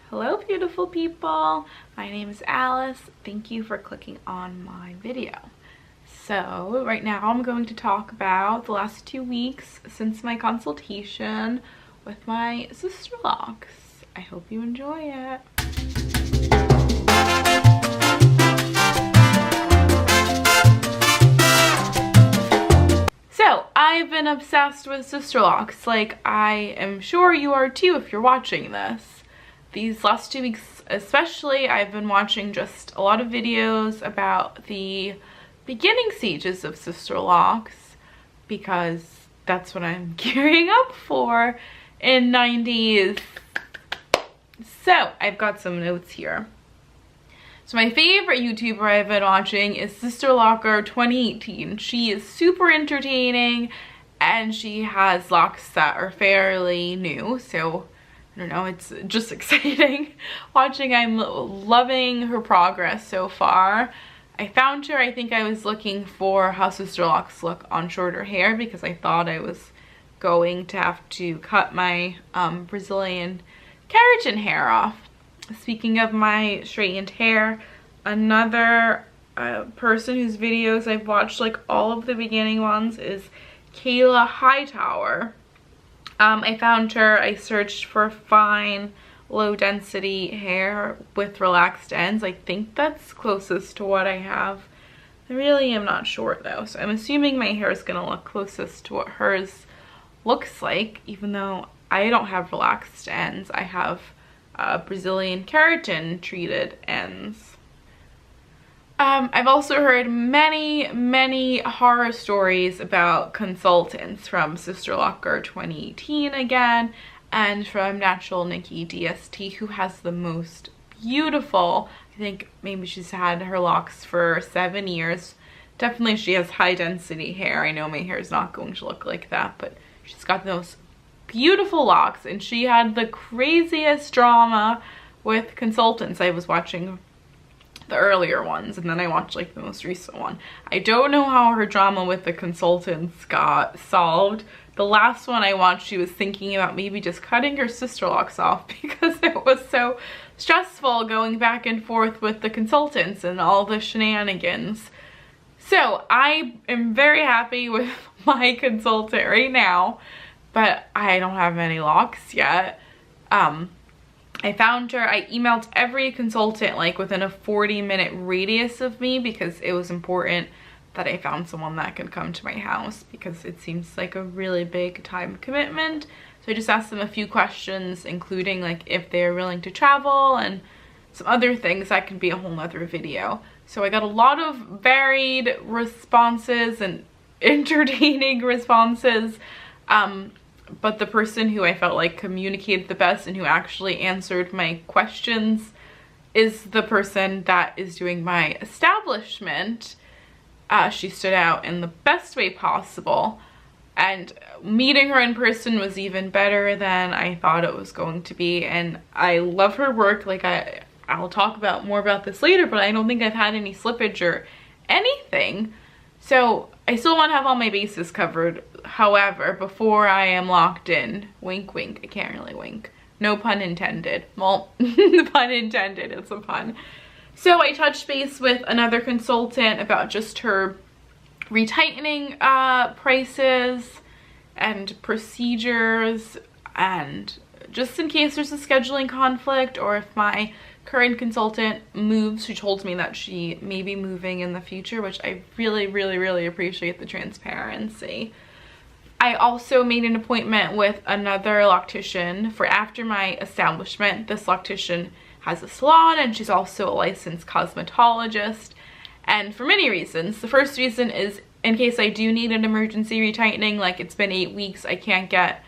Hello beautiful people, my name is Alice. Thank you for clicking on my video. So right now I'm going to talk about the last 2 weeks since my consultation with my Sisterlocks. I hope you enjoy it. So I've been obsessed with Sisterlocks, like I am sure you are too if you're watching this. These last 2 weeks especially, I've been watching just a lot of videos about the beginning stages of Sisterlocks because that's what I'm gearing up for in 90s. So I've got some notes here. So my favorite YouTuber I've been watching is Sisterlocker 2018. She is super entertaining and she has locks that are fairly new, so I don't know, it's just exciting watching. I'm loving her progress so far. I found her, I think I was looking for how Sisterlocks look on shorter hair because I thought I was going to have to cut my Brazilian keratin hair off. Speaking of my straightened hair, another person whose videos I've watched, like all of the beginning ones, is Kayla Hightower. I found her, I searched for fine, low density hair with relaxed ends. I think that's closest to what I have. I really am not sure though, so I'm assuming my hair is gonna look closest to what hers looks like, even though I don't have relaxed ends. I have Brazilian keratin treated ends. I've also heard many horror stories about consultants from Sisterlocker 2018 again, and from Natural Nikki DST, who has the most beautiful, I think maybe she's had her locks for 7 years. Definitely she has high density hair. I know my hair is not going to look like that, but she's got the most beautiful locks, and she had the craziest drama with consultants. I was watching the earlier ones and then I watched like the most recent one. I don't know how her drama with the consultants got solved. The last one I watched, she was thinking about maybe just cutting her Sisterlocks off because it was so stressful going back and forth with the consultants and all the shenanigans. So I am very happy with my consultant right now, but I don't have any locks yet. I found her, I emailed every consultant like within a 40-minute radius of me because it was important that I found someone that could come to my house because it seems like a really big time commitment. So I just asked them a few questions, including like if they're willing to travel and some other things. That can be a whole nother video. So I got a lot of varied responses and entertaining responses. But the person who I felt like communicated the best and who actually answered my questions is the person that is doing my establishment. She stood out in the best way possible, and meeting her in person was even better than I thought it was going to be. And I love her work. Like I'll talk about more about this later, but I don't think I've had any slippage or anything. So I still want to have all my bases covered. However, before I am locked in, wink wink, I can't really wink. No pun intended. Well, the pun intended, it's a pun. So I touched base with another consultant about just her retightening prices and procedures, and just in case there's a scheduling conflict or if my current consultant moves. She told me that she may be moving in the future, which I really appreciate the transparency. I also made an appointment with another loctician for after my establishment. This loctician has a salon and she's also a licensed cosmetologist, and for many reasons. The first reason is in case I do need an emergency retightening, like it's been 8 weeks, I can't get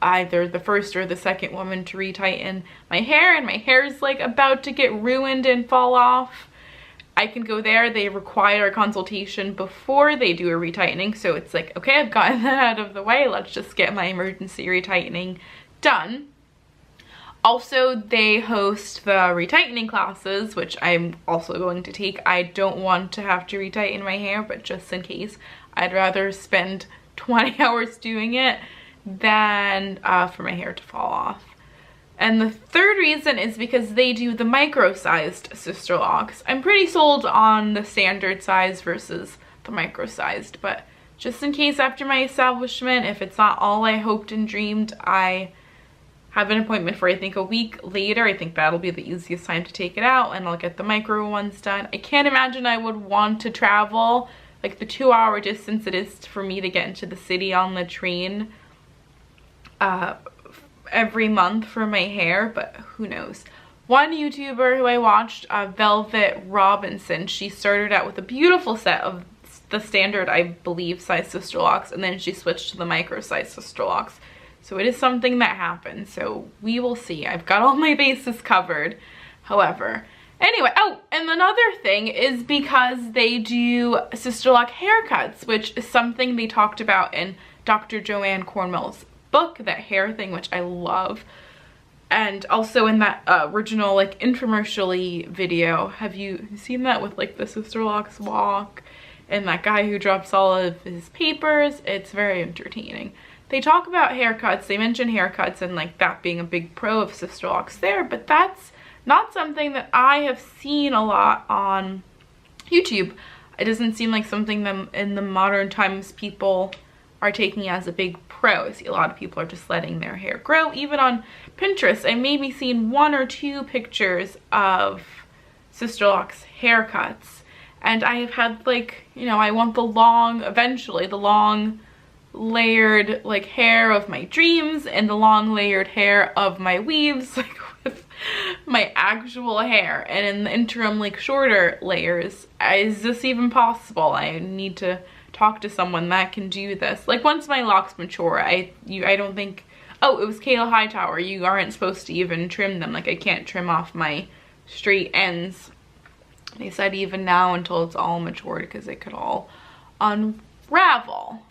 either the first or the second woman to retighten my hair and my hair is like about to get ruined and fall off. I can go there. They require a consultation before they do a retightening, so it's like, okay, I've gotten that out of the way, let's just get my emergency retightening done. Also, they host the retightening classes, which I'm also going to take. I don't want to have to retighten my hair, but just in case, I'd rather spend 20 hours doing it than for my hair to fall off. And the third reason is because they do the micro-sized Sisterlocks. I'm pretty sold on the standard size versus the micro-sized, but just in case after my establishment, if it's not all I hoped and dreamed, I have an appointment for I think a week later. I think that'll be the easiest time to take it out, and I'll get the micro ones done. I can't imagine I would want to travel like the 2-hour distance it is for me to get into the city on the train every month for my hair, but who knows. One YouTuber who I watched, Velvet Robinson, she started out with a beautiful set of the standard, I believe, size Sisterlocks, and then she switched to the micro size Sisterlocks. So it is something that happens, so we will see. I've got all my bases covered, however. Anyway, oh, and another thing is because they do Sisterlock haircuts, which is something they talked about in Dr. Joanne Cornwell's book, that hair thing, which I love. And also in that original like infomercial-y video, have you seen that with like the Sisterlocks walk and that guy who drops all of his papers? It's very entertaining. They talk about haircuts, they mention haircuts and like that being a big pro of Sisterlocks there, but that's not something that I have seen a lot on YouTube. It doesn't seem like something that in the modern times people are taking as a big pro. I see a lot of people are just letting their hair grow. Even on Pinterest, I maybe seen 1 or 2 pictures of Sisterlocks haircuts. And I have had like, you know, I want the long, eventually the long layered like hair of my dreams and the long layered hair of my weaves, like with my actual hair, and in the interim like shorter layers. Is this even possible? I need to talk to someone that can do this. Like once my locks mature, I don't think, oh, it was Kayla Hightower, you aren't supposed to even trim them. Like I can't trim off my straight ends. They said even now until it's all matured because it could all unravel.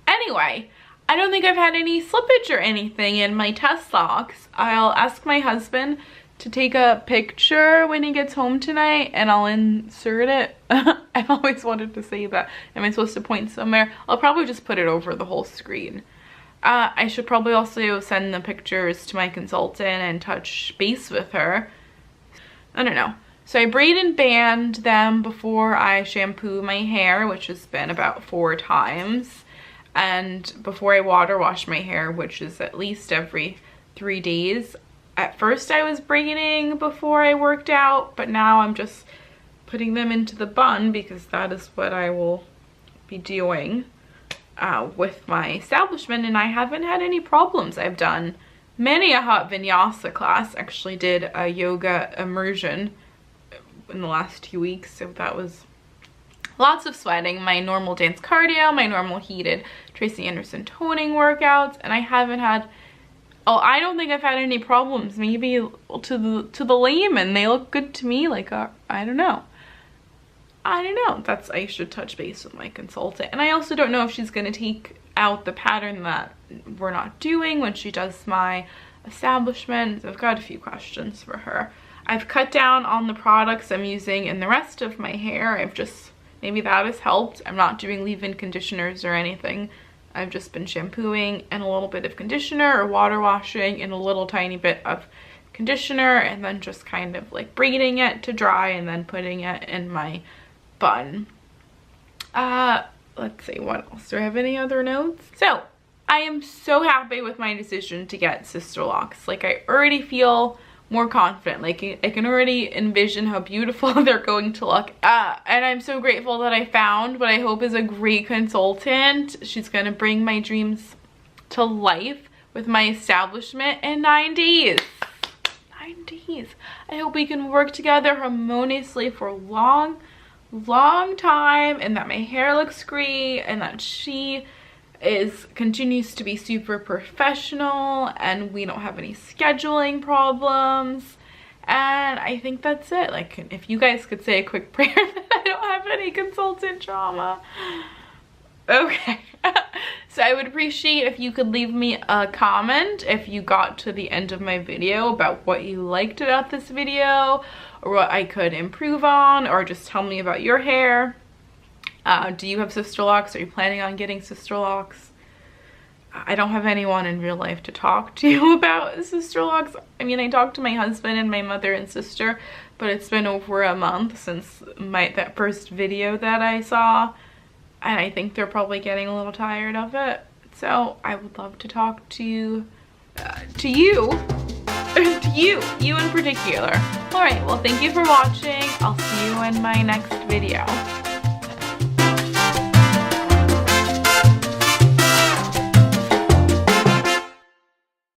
Anyway, I don't think I've had any slippage or anything in my test locks. I'll ask my husband to take a picture when he gets home tonight and I'll insert it. I've always wanted to say that. Am I supposed to point somewhere? I'll probably just put it over the whole screen. I should probably also send the pictures to my consultant and touch base with her. I don't know. So I braid and band them before I shampoo my hair, which has been about 4 times. And before I water wash my hair, which is at least every 3 days. At first I was braiding before I worked out, but now I'm just putting them into the bun because that is what I will be doing with my establishment, and I haven't had any problems. I've done many a hot vinyasa class, actually did a yoga immersion in the last 2 weeks, so that was lots of sweating, my normal dance cardio, my normal heated Tracy Anderson toning workouts, and I haven't had, oh, I don't think I've had any problems. Maybe to the layman, they look good to me. Like, I don't know. I should touch base with my consultant. And I also don't know if she's gonna take out the pattern that we're not doing when she does my establishment. So I've got a few questions for her. I've cut down on the products I'm using in the rest of my hair. I've just, maybe that has helped. I'm not doing leave-in conditioners or anything. I've just been shampooing and a little bit of conditioner or water washing and a little tiny bit of conditioner, and then just kind of like braiding it to dry and then putting it in my bun. Let's see, what else? Do I have any other notes? So I am so happy with my decision to get Sisterlocks. Like I already feel more confident. Like I can already envision how beautiful they're going to look. And I'm so grateful that I found what I hope is a great consultant. She's gonna bring my dreams to life with my establishment in 9 days. 9 days. I hope we can work together harmoniously for a long time, and that my hair looks great, and that she continues to be super professional, and we don't have any scheduling problems. And I think that's it. Like, if you guys could say a quick prayer that I don't have any consultant trauma. Okay. So I would appreciate if you could leave me a comment if you got to the end of my video about what you liked about this video, or what I could improve on, or just tell me about your hair. Do you have Sisterlocks? Are you planning on getting Sisterlocks? I don't have anyone in real life to talk to about Sisterlocks. I mean, I talked to my husband and my mother and sister, but it's been over a month since that first video that I saw, and I think they're probably getting a little tired of it. So I would love to talk to you, you in particular. All right, well, thank you for watching. I'll see you in my next video.